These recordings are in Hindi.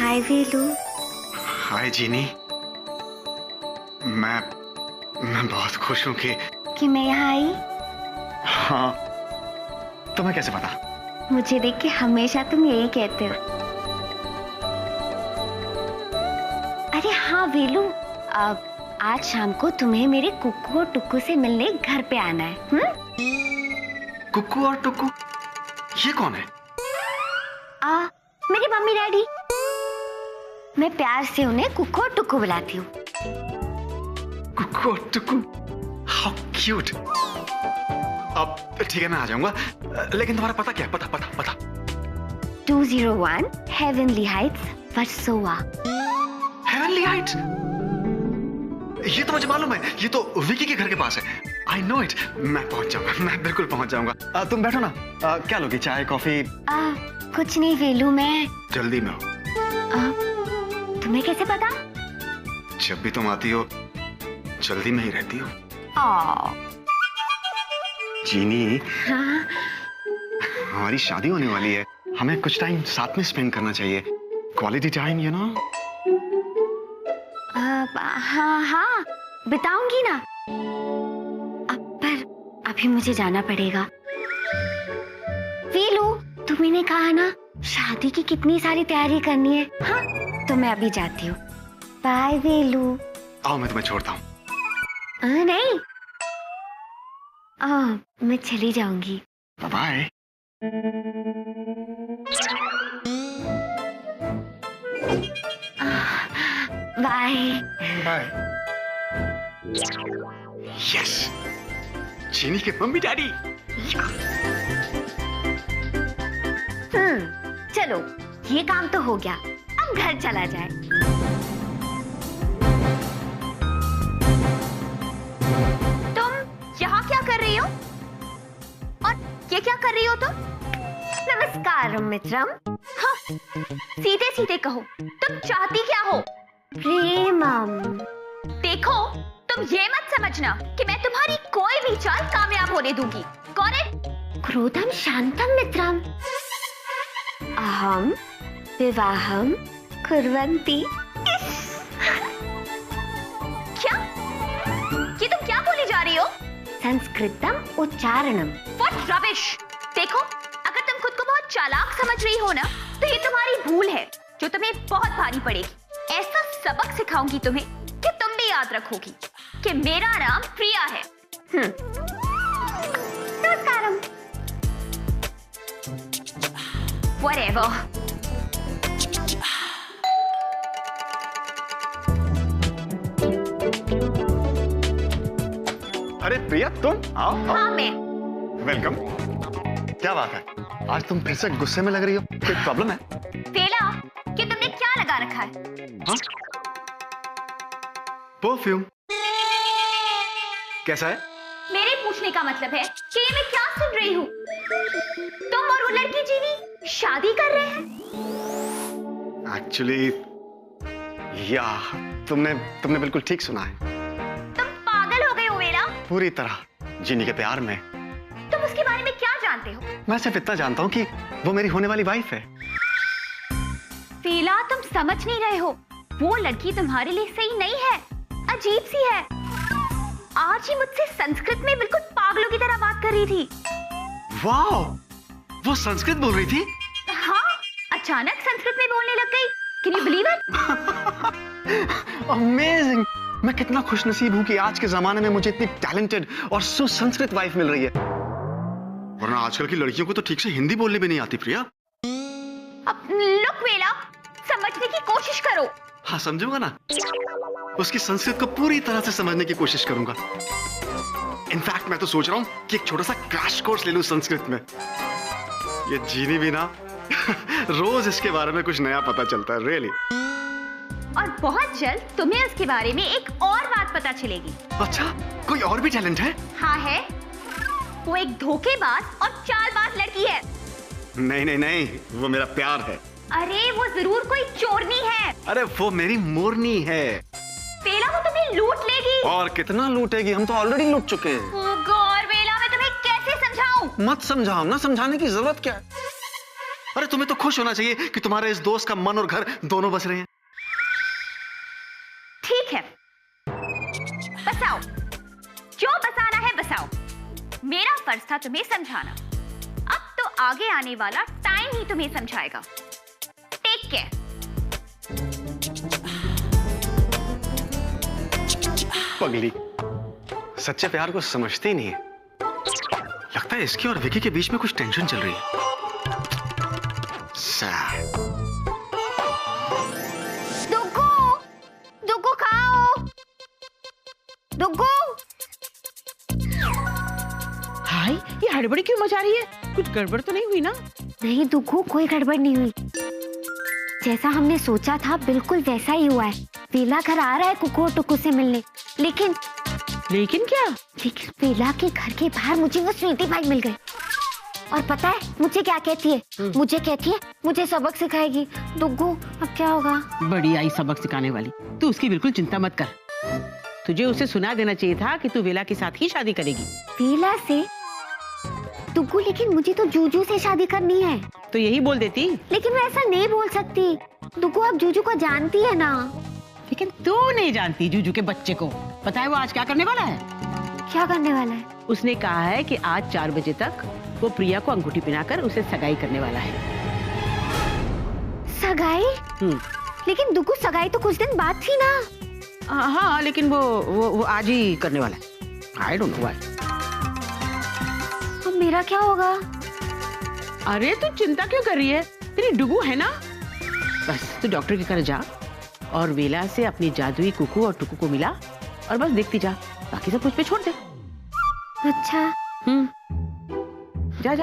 हाय वेलू। हाय जीनी। मैं बहुत खुश हूँ कि मैं यहाँ आई। हाँ, तुम्हें कैसे पता? मुझे देख के हमेशा तुम यही कहते हो। अरे हाँ वेलू, अब आज शाम को तुम्हें मेरे कुक्कू और टुक्कू से मिलने घर पे आना है। कुक्कू और टुक्कू? ये कौन है? मेरी मम्मी डैडी। मैं प्यार से उन्हें कुक्कू और टुक्कू बुलाती हूँ। कुक्कू और टुक्कू, हाउ क्यूट। अब ठीक है, मैं आ जाऊंगा, लेकिन तुम्हारा पता क्या है? पता 201 heavenly Heights, Versova. Heavenly Heights? ये तो मुझे मालूम है, ये तो विकी के घर के पास है। I know it. मैं पहुंच जाऊंगा, मैं बिल्कुल पहुंच जाऊंगा। तुम बैठो ना। क्या लोगी, चाय कॉफी? कुछ नहीं वेलू, मैं जल्दी में हो। तुम्हें कैसे पता? जब भी तुम आती हो जल्दी में ही रहती हो। जीनी, हाँ? हमारी शादी होने वाली है, हमें कुछ टाइम साथ में स्पेंड करना चाहिए। Quality time, you know. हाँ बिताऊंगी ना। पर अभी मुझे जाना पड़ेगा। वेलू, तुम्ही ने कहा ना शादी की कितनी सारी तैयारी करनी है। हाँ, तो मैं अभी जाती हूँ। बाय वेलू। आओ, मैं तुम्हें छोड़ता हूँ। नहीं, मैं चली जाऊंगी। बाय। Bye bye. यस, चीनी के मम्मी डैडी। चलो, ये काम तो हो गया, अब घर चला जाए। तुम यहाँ क्या कर रही हो? और ये क्या कर रही हो तुम? नमस्कार मित्रम। हाँ, सीधे सीधे कहो, तुम चाहती क्या हो? प्रेमम। देखो, तुम ये मत समझना कि मैं तुम्हारी कोई भी चाल कामयाब होने दूंगी। Got it? क्रोधम शांतम मित्रम। अहम विवाहम कुर्वन्ति। क्या? ये तुम क्या बोली जा रही हो? संस्कृतम उच्चारणम। What rubbish! देखो, अगर तुम खुद को बहुत चालाक समझ रही हो ना, तो ये तुम्हारी भूल है जो तुम्हें बहुत भारी पड़ेगी। ऐसा सबक सिखाऊंगी तुम्हें कि तुम भी याद रखोगी कि मेरा नाम प्रिया है। नमस्कारम। Whatever. अरे प्रिया, तुम आओ। हाँ, मैं। वेलकम। क्या बात है, आज तुम फिर से गुस्से में लग रही हो? कोई प्रॉब्लम है? फेला, कि तुमने क्या लगा रखा है? हाँ? परफ्यूम। कैसा है? मेरे पूछने का मतलब है कि ये मैं क्या सुन रही हूँ? तुम और वो लड़की जीनी शादी कर रहे हैं? एक्चुअली, या तुमने बिल्कुल ठीक सुना है। तुम पागल हो गए हो वेला? पूरी तरह जीनी के प्यार में। तुम उसके बारे में क्या जानते हो? मैं सिर्फ इतना जानता हूँ कि वो मेरी होने वाली वाइफ है। फेला, तुम समझ नहीं रहे हो। वो लड़की तुम्हारे लिए सही नहीं है, अजीब सी है। आज ही मुझसे संस्कृत में बिल्कुल पागलों की तरह बात कर रही थी। वाओ, वो संस्कृत बोल रही थी? हाँ, अचानक संस्कृत में बोलने लग गई। Can you believe it? Amazing. मैं कितना खुशनसीब हूँ कि आज के जमाने में मुझे इतनी टैलेंटेड और सुसंस्कृत वाइफ मिल रही है। वरना आजकल की लड़कियों को तो ठीक से हिंदी बोलने भी नहीं आती। प्रिया, अब लुक वेला, समझने की कोशिश करो। हाँ, समझूंगा ना। उसकी संस्कृत को पूरी तरह से समझने की कोशिश करूंगा। इनफैक्ट मैं तो सोच रहा हूँ कि एक छोटा सा क्रैश कोर्स ले लूं संस्कृत में। ये जीनी भी ना रोज इसके बारे में कुछ नया पता चलता है, रियली। और बहुत जल्द तुम्हें उसके बारे में एक और बात पता चलेगी। अच्छा, कोई और भी टैलेंट है? हाँ है। वो एक धोखेबाज और चालबाज लड़की है। नहीं, वो मेरा प्यार है। अरे वो जरूर कोई चोरनी है। अरे वो मेरी मोरनी है। वेला, वो तुम्हें लूट लेगी। और कितना लूटेगी, हम तो ऑलरेडी लूट चुके हैं। ओह गॉड वेला, मैं तुम्हें कैसे समझाऊं? मत समझाओ ना, समझाने की जरूरत क्या है? अरे तुम्हें तो खुश होना चाहिए कि तुम्हारे इस दोस्त का मन और घर दोनों बस रहे हैं। ठीक है, बसाओ, जो बसाना है बसाओ। मेरा फर्ज था तुम्हें समझाना, अब तो आगे आने वाला टाइम ही तुम्हें समझाएगा। Take care. पगली सच्चे प्यार को समझती ही नहीं है। लगता है इसकी और विकी के बीच में कुछ टेंशन चल रही है। दुग्गू, दुग्गू खाओ, दुग्गू। हाय, ये हड़बड़ी क्यों मचा रही है? कुछ गड़बड़ तो नहीं हुई ना? नहीं दुग्गू, कोई गड़बड़ नहीं हुई। जैसा हमने सोचा था बिल्कुल वैसा ही हुआ है। वेला घर आ रहा है कुकू और टुकू से मिलने, लेकिन क्या? लेकिन वेला के घर के बाहर मुझे वो स्वीटी पाई मिल गई। और पता है मुझे क्या कहती है? मुझे कहती है मुझे सबक सिखाएगी। दुग्गू अब क्या होगा? बड़ी आई सबक सिखाने वाली। तू उसकी बिल्कुल चिंता मत कर। तुझे उसे सुना देना चाहिए था कि तू वेला के साथ ही शादी करेगी। वेला से? दुग्गू लेकिन मुझे तो जूजू से शादी करनी है। तो यही बोल देती। लेकिन मैं ऐसा नहीं बोल सकती। दुग्गू अब जूजू को जानती है ना। लेकिन तू नहीं जानती जूजू के बच्चे को। पता है वो आज क्या करने वाला है? क्या करने वाला है? उसने कहा है कि आज 4 बजे तक वो प्रिया को अंगूठी पहनाकर उसे सगाई करने वाला है। सगाई? लेकिन दुग्गू सगाई तो कुछ दिन बाद थी ना। हाँ, लेकिन वो आज ही करने वाला है। I don't know why. अब मेरा क्या होगा? अरे तू चिंता क्यों कर रही है? तेरी डुगू है ना। बस तू डॉक्टर के घर जा और वेला से अपनी जादुई कुकू और टुकू को मिला और बस देखती जा। बाकी सब कुछ पे छोड़ दे। अच्छा। जा।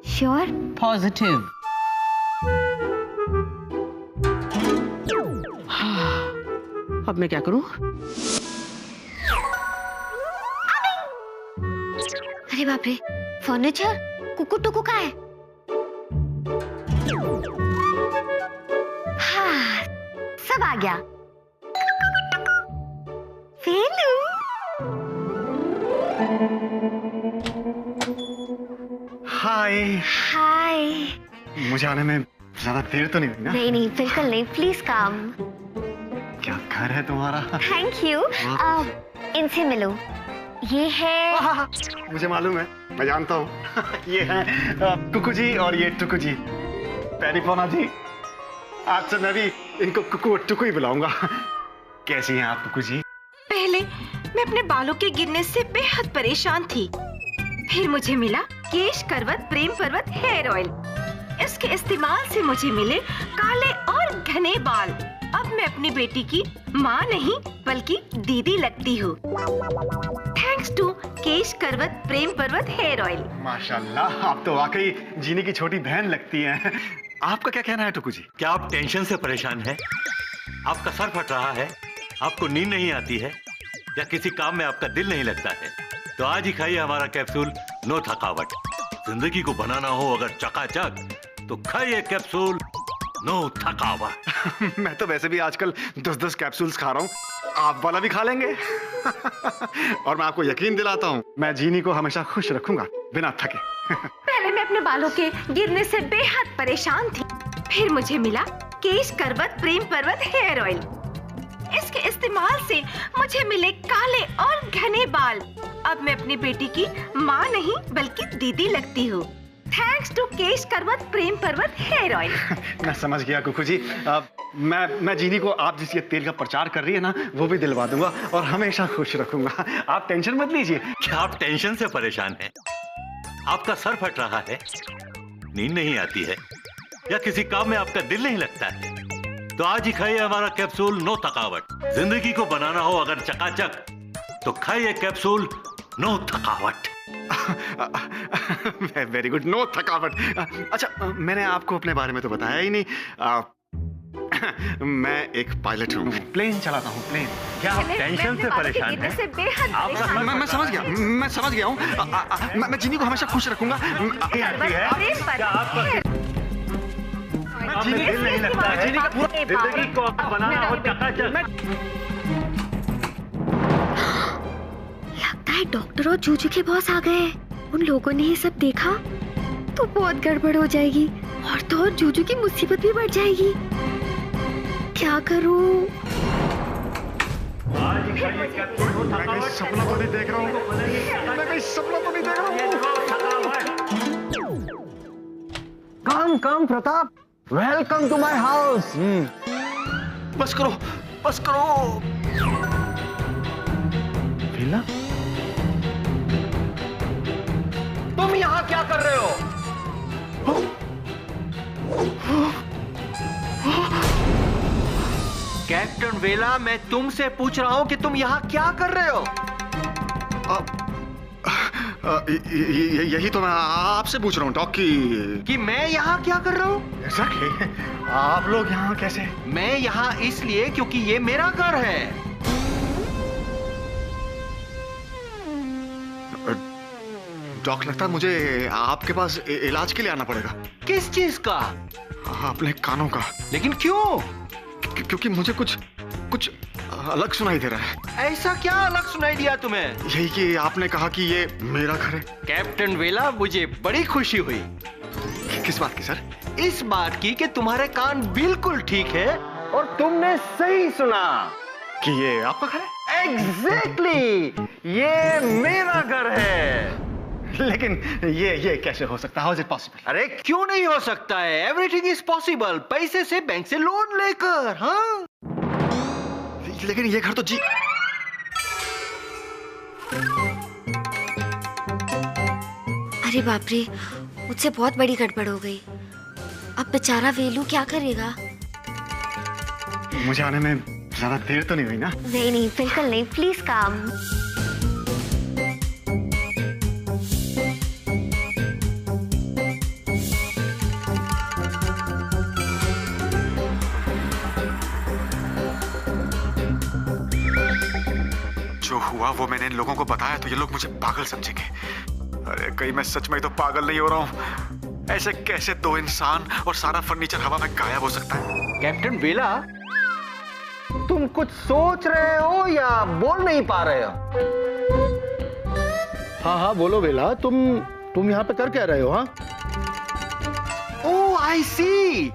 श्योर? पॉजिटिव। अब मैं क्या करूं? अरे बाप रे, फर्नीचर? कुकू टुकू का है? हाँ, सब आ गया। फेलू। हाय। मुझे आने में ज्यादा देर तो नहीं हुई ना? नहीं बिल्कुल नहीं, प्लीज कम। क्या घर है तुम्हारा? Thank you. इनसे मिलो। ये है मुझे मालूम है, मैं जानता हूँ। ये है कुकू जी और ये टुकू जी। पेरिफोना जी, आज से मैं भी इनको कुकू और टुकू ही बुलाऊंगा। कैसी हैं आप कुकू जी? पहले मैं अपने बालों के गिरने से बेहद परेशान थी। फिर मुझे मिला केश करवत प्रेम पर्वत हेयर ऑयल। इसके इस्तेमाल से मुझे मिले काले और घने बाल। अब मैं अपनी बेटी की माँ नहीं बल्कि दीदी लगती हूँ। थैंक्स टू केश करवत प्रेम पर्वत हेयर ऑयल। माशाल्लाह, आप तो वाकई जीनी की छोटी बहन लगती हैं। आपका क्या कहना है टुकू जी? क्या आप टेंशन से परेशान हैं? आपका सर फट रहा है? आपको नींद नहीं आती है? या किसी काम में आपका दिल नहीं लगता है? तो आज ही खाइए हमारा कैप्सूल नो थकावट। जिंदगी को बनाना हो अगर चकाचक तो खाइए कैप्सूल नो थकावट। मैं तो वैसे भी आजकल 10-10 कैप्सूल्स खा रहा हूँ, आप वाला भी खा लेंगे। और मैं आपको यकीन दिलाता हूँ, मैं जीनी को हमेशा खुश रखूंगा बिना थके। पहले मैं अपने बालों के गिरने से बेहद परेशान थी। फिर मुझे मिला केश करवत प्रेम पर्वत हेयर ऑयल। इसके इस्तेमाल से मुझे मिले काले और घने बाल। अब मैं अपनी बेटी की माँ नहीं बल्कि दीदी लगती हूँ। थैंक्स टू केश करवत प्रेम पर्वत हेयर ऑयल। मैं समझ गया कुकू जी। मैं जीनी को आप जिस ये तेल का प्रचार कर रही है ना, वो भी दिलवा दूंगा और हमेशा खुश रखूंगा। आप टेंशन मत लीजिए। क्या आप टेंशन से परेशान हैं? आपका सर फट रहा है? नींद नहीं आती है? या किसी काम में आपका दिल नहीं लगता है? तो आज ही खाइए हमारा कैप्सूल नो थकावट। जिंदगी को बनाना हो अगर चकाचक तो खाइए कैप्सूल नो थकावट। वेरी गुड, नो थकावट। अच्छा, मैंने आपको अपने बारे में तो बताया ही नहीं। मैं एक पायलट हूँ, प्लेन चलाता हूँ, प्लेन। क्या आप टेंशन से परेशान हैं? मैं समझ गया हूँ। मैं जीनी को हमेशा खुश रखूंगा। दिल नहीं लगता है? जिंदगी को बनाना हो चकाचक। लगता है डॉक्टर और जूजू के बॉस आ गए। उन लोगों ने ये सब देखा तो बहुत गड़बड़ हो जाएगी और तो और जूजू की मुसीबत भी बढ़ जाएगी। क्या करूं? मैं कहीं सपना तो नहीं देख रहा हूँ। मैं कहीं सपना तो नहीं देख रहा हूँ। Come Pratap, welcome to my house. बस करो, बस करो। वेला, तुम यहाँ क्या कर रहे हो? कैप्टन वेला, मैं तुमसे पूछ रहा हूँ कि तुम यहाँ क्या कर रहे हो? यही तो मैं आपसे पूछ रहा हूँ डॉक कि मैं यहाँ क्या कर रहा हूँ? Exactly. आप लोग यहाँ कैसे? मैं यहाँ इसलिए क्योंकि ये मेरा घर है। डॉक, लगता है मुझे आपके पास इलाज के लिए आना पड़ेगा। किस चीज का? अपने कानों का। लेकिन क्यों? क्योंकि मुझे कुछ अलग सुनाई दे रहा है। ऐसा क्या अलग सुनाई दिया तुम्हें? यही कि आपने कहा कि ये मेरा घर है। कैप्टन वेला, मुझे बड़ी खुशी हुई। किस बात की सर? इस बात की कि तुम्हारे कान बिल्कुल ठीक है और तुमने सही सुना कि ये आपका घर है। एग्जैक्टली, ये मेरा घर है। लेकिन ये कैसे हो सकता है? How is it possible? अरे क्यों नहीं हो सकता है? Everything is possible. पैसे से, बैंक से लोन लेकर। हाँ, लेकिन ये घर तो जी अरे बाप रे, मुझसे बहुत बड़ी गड़बड़ हो गई। अब बेचारा वेलू क्या करेगा? मुझे आने में ज्यादा देर तो नहीं हुई ना? नहीं, बिल्कुल नहीं। प्लीज काम। जो हुआ वो मैंने इन लोगों को बताया तो ये लोग मुझे पागल समझेंगे। अरे कहीं मैं सच में तो पागल नहीं हो रहा हूँ? ऐसे कैसे दो इंसान और सारा फर्नीचर हवा में गायब हो सकता है? कैप्टन वेला, तुम कुछ सोच रहे हो या बोल नहीं पा रहे हो? हाँ बोलो वेला, तुम यहाँ पे कर क्या रहे हो? हाँ, ओह आई सी,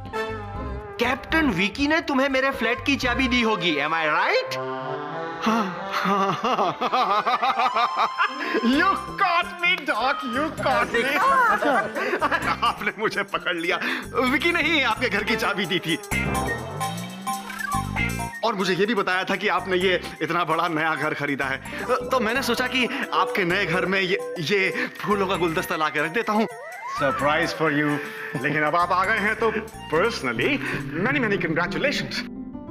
कैप्टन विकी ने तुम्हें मेरे फ्लैट की चाबी दी होगी। Am I right? You caught me, Doc. You caught me. आपने मुझे पकड़ लिया। विकी ने ही आपके घर की चाबी दी थी और मुझे ये भी बताया था कि आपने ये इतना बड़ा नया घर खरीदा है। तो मैंने सोचा कि आपके नए घर में ये फूलों का गुलदस्ता ला के रख देता हूँ, सरप्राइज फॉर यू। लेकिन अब आप आ गए हैं तो personally many congratulations.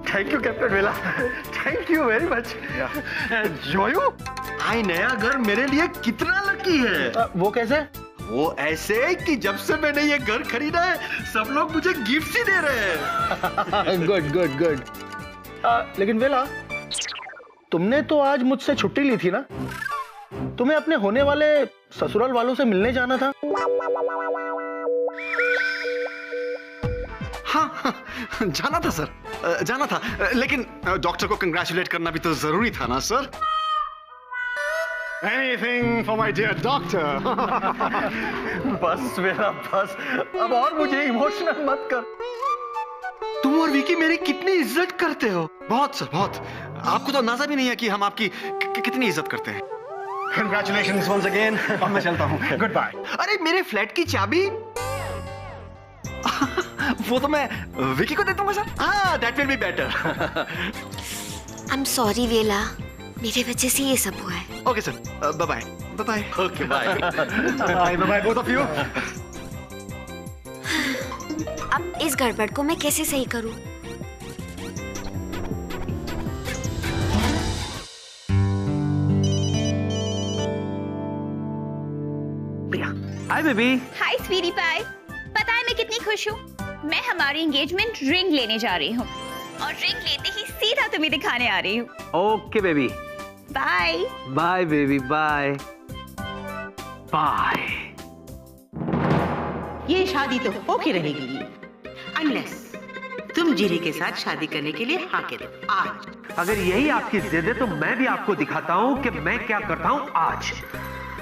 Thank you captain वेला, थैंक यू वेरी मच। जोयू, आई नया घर मेरे लिए कितना लकी है। वो कैसे? वो ऐसे कि जब से मैंने ये घर खरीदा है सब लोग मुझे गिफ्ट ही दे रहे हैं। गुड। लेकिन वेला, तुमने तो आज मुझसे छुट्टी ली थी ना? तुम्हें अपने होने वाले ससुराल वालों से मिलने जाना था। हाँ, जाना था सर, जाना था। लेकिन डॉक्टर को कंग्रेचुलेट करना भी तो जरूरी था ना sir? Anything for my dear doctor. बस मेरा बस, अब और मुझे इमोशनल मत कर। तुम और विकी मेरी कितनी इज्जत करते हो। बहुत सर, बहुत। आपको तो अंदाजा भी नहीं है कि हम आपकी कितनी इज्जत करते हैं। Congratulations once again. अब मैं चलता हूँ। Goodbye. अरे मेरे फ्लैट की चाबी वो तो मैं विकी को दे दूंगा सर। हाँ, that will be better. I'm sorry वेला, मेरे वजह से ये सब हुआ है। Okay sir, bye bye. Okay bye. Bye both of you. अब इस गड़बड़ को मैं कैसे सही करूं? Hi baby. Hi sweetie pie. पता है मैं कितनी खुश हूँ? मैं हमारी एंगेजमेंट रिंग लेने जा रही हूँ और रिंग लेते ही सीधा तुम्हें दिखाने आ रही हूँ। Okay baby. Bye bye baby, bye bye. ये शादी तो होके रहेगी अनलेस तुम जीरी के साथ शादी करने के लिए हाँ कह दो आज। अगर यही आपकी जिद है तो मैं भी आपको दिखाता हूँ कि मैं क्या करता हूँ आज।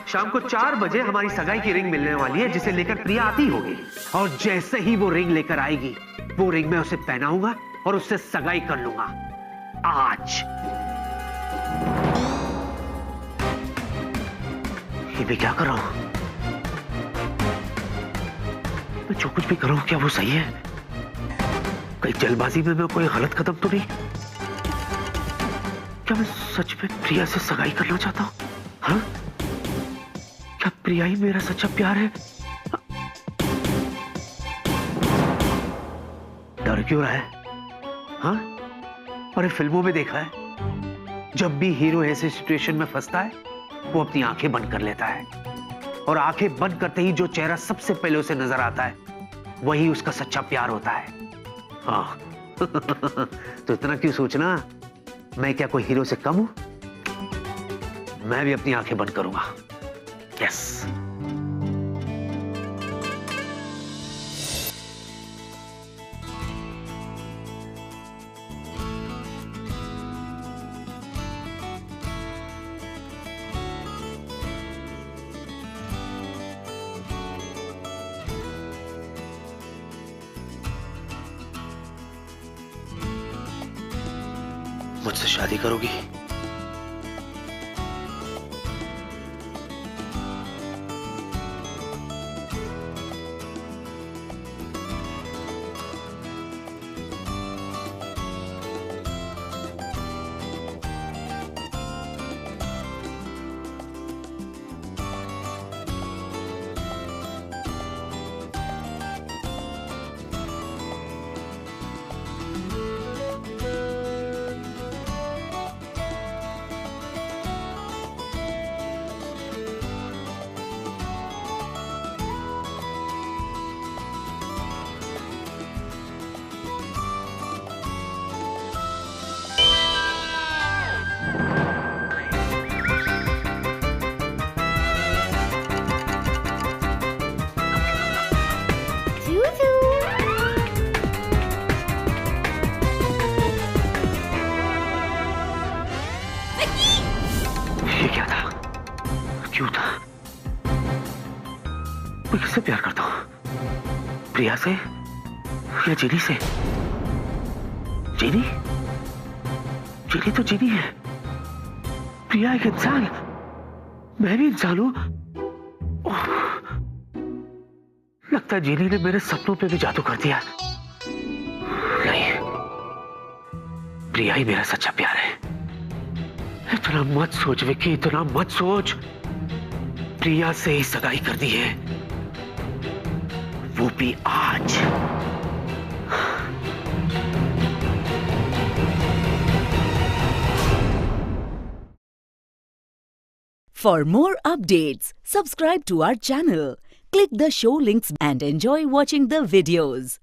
शाम को 4 बजे हमारी सगाई की रिंग मिलने वाली है, जिसे लेकर प्रिया आती होगी। और जैसे ही वो रिंग लेकर आएगी, वो रिंग मैं उसे पहनाऊंगा और उससे सगाई कर लूंगा आज। ये मैं क्या कर रहा हूं? मैं जो कुछ भी कर रहा हूं, क्या वो सही है? कहीं जल्दबाजी में मैं कोई गलत कदम तो नहीं? क्या मैं सच में प्रिया से सगाई करना चाहता हूं? हाँ? क्या प्रिया ही मेरा सच्चा प्यार है? डर क्यों रहा है? हाँ? अरे फिल्मों में देखा है, जब भी हीरो ऐसे सिचुएशन में फंसता है, वो अपनी आंखें बंद कर लेता है, और आंखें बंद करते ही जो चेहरा सबसे पहले उसे नजर आता है, वही उसका सच्चा प्यार होता है। हाँ। तो इतना क्यों सोचना? मैं क्या कोई हीरो से कम हूं? मैं भी अपनी आंखें बंद करूंगा। यस। मुझसे शादी करोगी? ये क्या था? क्यों था? मैं किससे प्यार करता हूं? प्रिया से या जीनी से? जीनी? जीनी तो जीनी है। प्रिया एक इंसान, मैं भी इंसान हूं। लगता है जीनी ने मेरे सपनों पे भी जादू कर दिया। नहीं, प्रिया ही मेरा सच्चा प्यार है। इतना मत सोच विक्की, इतना मत सोच। प्रिया से ही सगाई कर दी है, वो भी आज। For more updates, subscribe to our channel, click the show links and enjoy watching the videos.